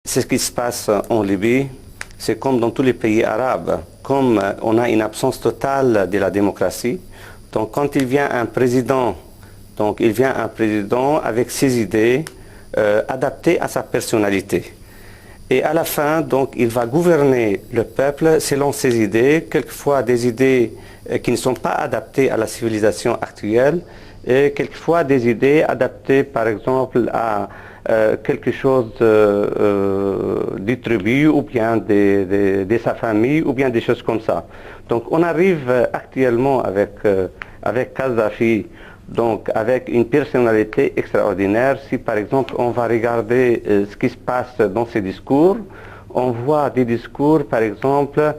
C'est ce qui se passe en Libye, c'est comme dans tous les pays arabes, comme on a une absence totale de la démocratie. Donc quand il vient un président, avec ses idées adaptées à sa personnalité. Et à la fin, donc, il va gouverner le peuple selon ses idées, quelquefois des idées qui ne sont pas adaptées à la civilisation actuelle, et quelquefois des idées adaptées, par exemple, à quelque chose du tribu, ou bien de sa famille, ou bien des choses comme ça. Donc on arrive actuellement avec Kadhafi, donc avec une personnalité extraordinaire. Si par exemple on va regarder ce qui se passe dans ses discours, on voit des discours par exemple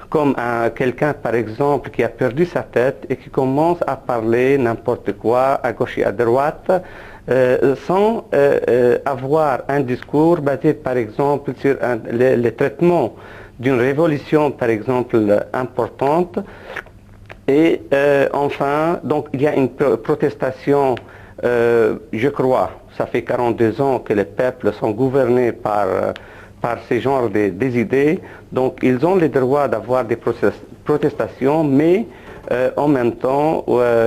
comme quelqu'un par exemple qui a perdu sa tête et qui commence à parler n'importe quoi à gauche et à droite sans avoir un discours basé par exemple sur le traitement d'une révolution par exemple importante. Et enfin, donc il y a une protestation, je crois, ça fait 42 ans que les peuples sont gouvernés par ces genres des idées, donc ils ont le droit d'avoir des protestations, mais en même temps,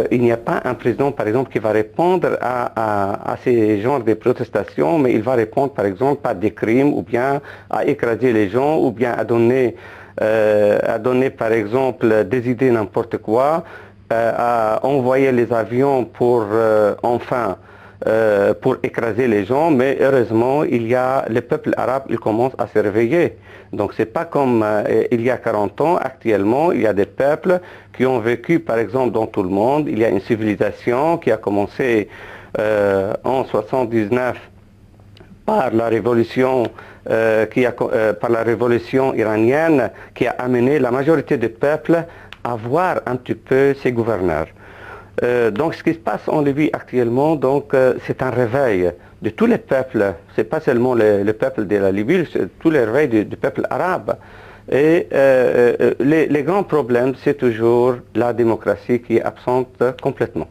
il n'y a pas un président, par exemple, qui va répondre à ces genres de protestations, mais il va répondre, par exemple, par des crimes, ou bien à écraser les gens, ou bien à donner par exemple des idées n'importe quoi, à envoyer les avions pour pour écraser les gens, mais heureusement le peuple arabe il commence à se réveiller. Donc c'est pas comme il y a 40 ans, actuellement il y a des peuples qui ont vécu par exemple dans tout le monde, il y a une civilisation qui a commencé en 79 par la révolution par la révolution iranienne qui a amené la majorité des peuples à voir un petit peu ses gouverneurs. Donc ce qui se passe en Libye actuellement, donc c'est un réveil de tous les peuples, c'est pas seulement le peuple de la Libye, c'est tous les réveils du peuple arabe. Et les grands problèmes, c'est toujours la démocratie qui est absente complètement.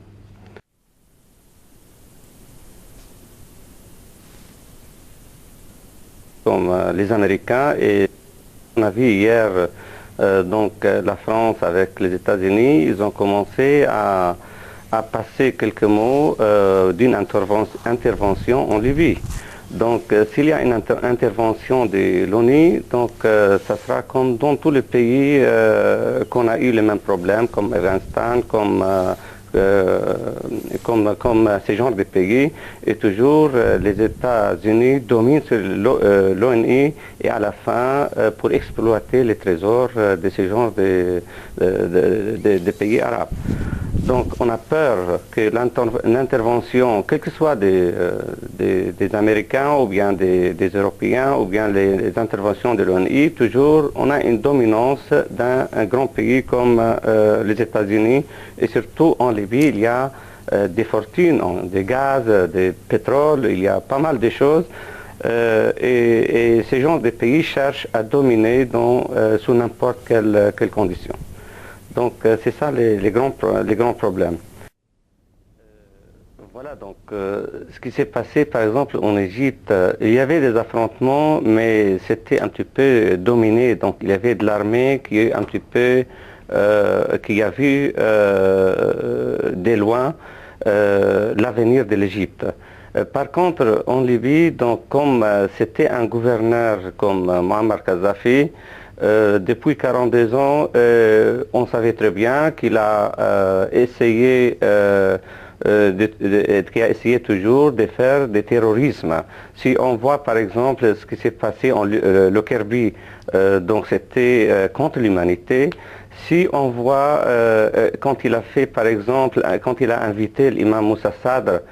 Comme les Américains, et on a vu hier la France avec les États-Unis, ils ont commencé à passer quelques mots d'une intervention en Libye. Donc s'il y a une intervention de l'ONU, donc ça sera comme dans tous les pays qu'on a eu les mêmes problèmes, comme Afghanistan, comme ces genres de pays, et toujours les États-Unis dominent sur l'ONU et à la fin pour exploiter les trésors de ces genres de pays arabes. Donc on a peur que l'intervention, quel que soit des Américains ou bien des Européens ou bien les interventions de l'ONU, toujours on a une dominance d'un grand pays comme les États-Unis, et surtout en Libye il y a des fortunes, des gaz, des pétroles, il y a pas mal de choses. Et ces genres de pays cherchent à dominer sous n'importe quelle condition. Donc c'est ça les grands problèmes. Voilà donc ce qui s'est passé par exemple en Égypte, il y avait des affrontements mais c'était un petit peu dominé, donc il y avait de l'armée qui est un petit peu qui a vu de loin l'avenir de l'Égypte. Par contre en Libye, donc comme c'était un gouverneur comme Muammar Kadhafi, depuis 42 ans, on savait très bien qu'il a essayé qui a essayé toujours de faire du terrorisme. Si on voit par exemple ce qui s'est passé en Lockerbie, donc c'était contre l'humanité. Si on voit quand il a fait par exemple, quand il a invité l'imam Moussa Sadr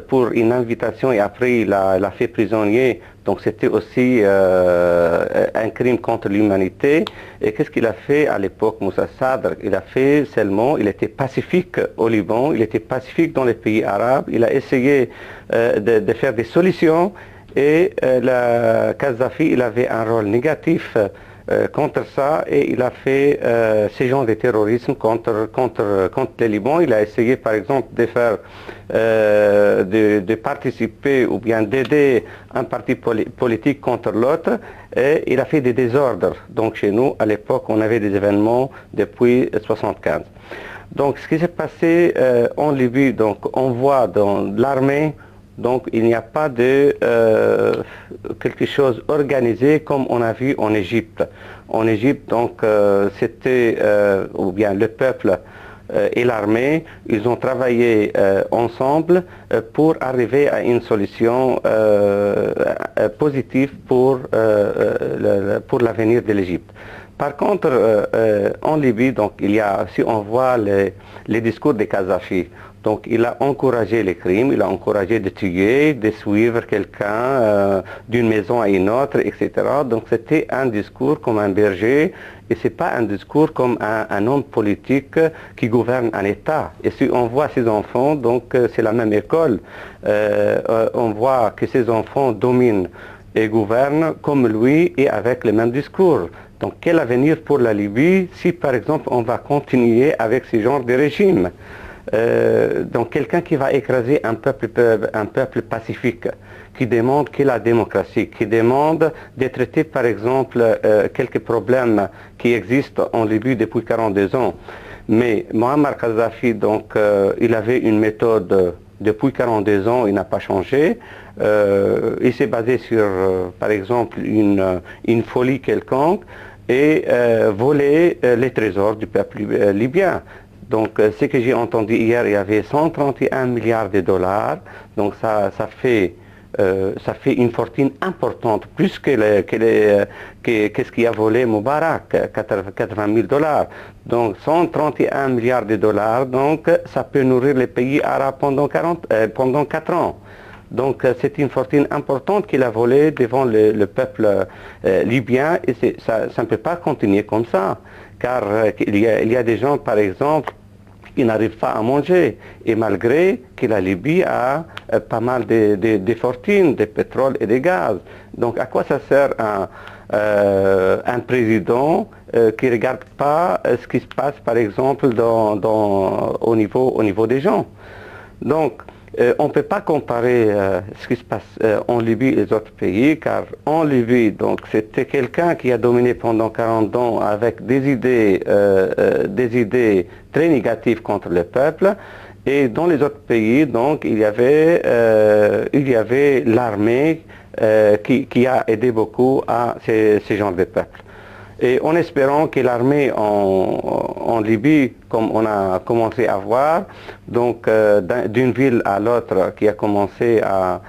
pour une invitation et après il l'a fait prisonnier, donc c'était aussi un crime contre l'humanité. Et qu'est-ce qu'il a fait à l'époque, Moussa Sadr? Il a fait seulement, il était pacifique au Liban, il était pacifique dans les pays arabes, il a essayé de faire des solutions, et Kadhafi il avait un rôle négatif contre ça et il a fait ces genres de terrorisme contre le Liban. Il a essayé par exemple de faire, de participer ou bien d'aider un parti politique contre l'autre et il a fait des désordres. Donc chez nous, à l'époque, on avait des événements depuis 1975. Donc ce qui s'est passé en Libye, donc on voit dans l'armée, donc il n'y a pas de quelque chose organisé comme on a vu en Égypte. En Égypte, donc c'était, ou bien le peuple et l'armée, ils ont travaillé ensemble pour arriver à une solution positive pour l'avenir de l'Égypte. Par contre, en Libye, donc, il y a, si on voit les discours de Kadhafi, donc il a encouragé les crimes, il a encouragé de tuer, de suivre quelqu'un d'une maison à une autre, etc. Donc c'était un discours comme un berger et ce n'est pas un discours comme un homme politique qui gouverne un État. Et si on voit ces enfants, donc c'est la même école, on voit que ces enfants dominent et gouvernent comme lui et avec le même discours. Donc quel avenir pour la Libye si par exemple on va continuer avec ce genre de régime? Donc quelqu'un qui va écraser un peuple pacifique, qui demande que la démocratie, qui demande de traiter par exemple quelques problèmes qui existent en Libye depuis 42 ans. Mais Muammar Kadhafi, donc il avait une méthode depuis 42 ans, il n'a pas changé. Il s'est basé sur par exemple une folie quelconque et voler les trésors du peuple libyen. Donc, ce que j'ai entendu hier, il y avait 131 milliards de dollars. Donc, ça fait une fortune importante, plus que ce qui a volé Moubarak, 80 000 dollars. Donc, 131 milliards de dollars. Donc, ça peut nourrir les pays arabes pendant 4 ans. Donc, c'est une fortune importante qu'il a volée devant le peuple libyen et ça ne peut pas continuer comme ça. Car il y a des gens, par exemple, qui n'arrivent pas à manger. Et malgré que la Libye a pas mal de fortunes, de pétrole et de gaz. Donc à quoi ça sert un président qui ne regarde pas ce qui se passe, par exemple, au niveau des gens? Donc, on ne peut pas comparer ce qui se passe en Libye et les autres pays, car en Libye, donc, c'était quelqu'un qui a dominé pendant 40 ans avec des idées très négatives contre le peuple. Et dans les autres pays, donc, il y avait l'armée qui a aidé beaucoup à ces genres de peuples. Et en espérant que l'armée en Libye, comme on a commencé à voir, donc d'une ville à l'autre qui a commencé à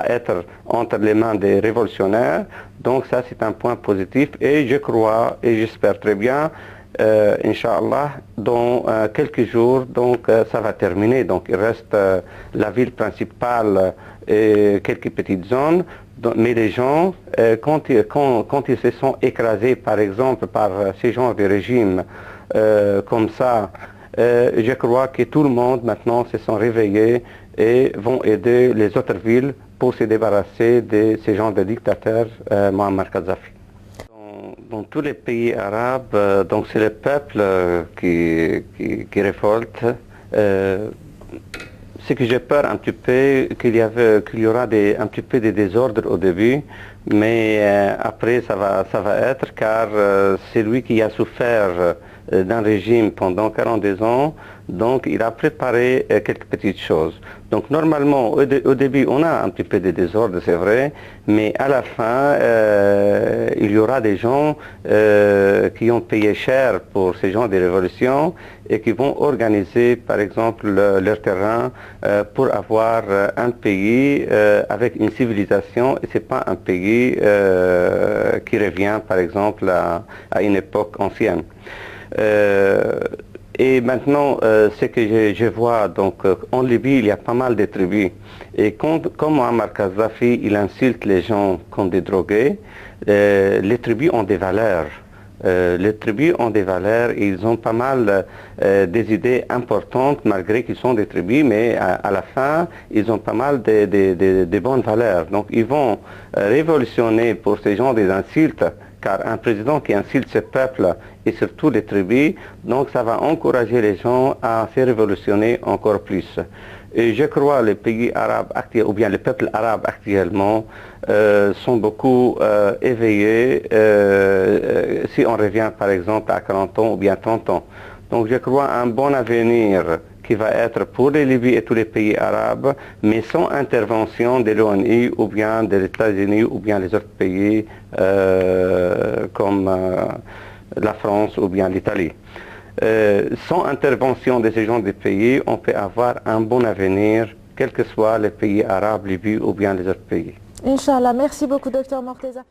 être entre les mains des révolutionnaires, donc ça c'est un point positif et je crois et j'espère très bien, Inch'Allah, dans quelques jours, donc ça va terminer. Donc il reste la ville principale et quelques petites zones. Mais les gens, quand ils se sont écrasés, par exemple, par ces genres de régimes comme ça, je crois que tout le monde maintenant se sont réveillés et vont aider les autres villes pour se débarrasser de ces genres de dictateurs, Muammar Kadhafi. Dans tous les pays arabes, donc c'est le peuple qui révolte. Ce que j'ai peur un petit peu, qu'il y aura un petit peu de désordre au début, mais après ça va être, car c'est lui qui a souffert d'un régime pendant 42 ans, donc il a préparé quelques petites choses. Donc normalement, au début, on a un petit peu de désordre, c'est vrai, mais à la fin, il y aura des gens qui ont payé cher pour ces genres de révolutions et qui vont organiser, par exemple, leur terrain pour avoir un pays avec une civilisation, et ce n'est pas un pays qui revient, par exemple, à une époque ancienne. Et maintenant, ce que je vois, donc en Libye, il y a pas mal de tribus. Et comme Muammar Kadhafi, il insulte les gens comme des drogués, les tribus ont des valeurs. Les tribus ont des valeurs et ils ont pas mal des idées importantes malgré qu'ils sont des tribus, mais à la fin, ils ont pas mal de bonnes valeurs. Donc ils vont révolutionner pour ces gens des insultes, car un président qui insulte ce peuple et surtout les tribus, donc ça va encourager les gens à se révolutionner encore plus. Et je crois que les pays arabes actuels, ou bien les peuples arabes actuellement, sont beaucoup éveillés si on revient par exemple à 40 ans ou bien 30 ans. Donc je crois un bon avenir qui va être pour les Libyes et tous les pays arabes, mais sans intervention de l'ONU ou bien des États-Unis ou bien les autres pays comme la France ou bien l'Italie. Sans intervention de ces gens des pays, on peut avoir un bon avenir, quels que soient les pays arabes, Libye ou bien les autres pays. Inch'Allah, merci beaucoup, Dr Morteza.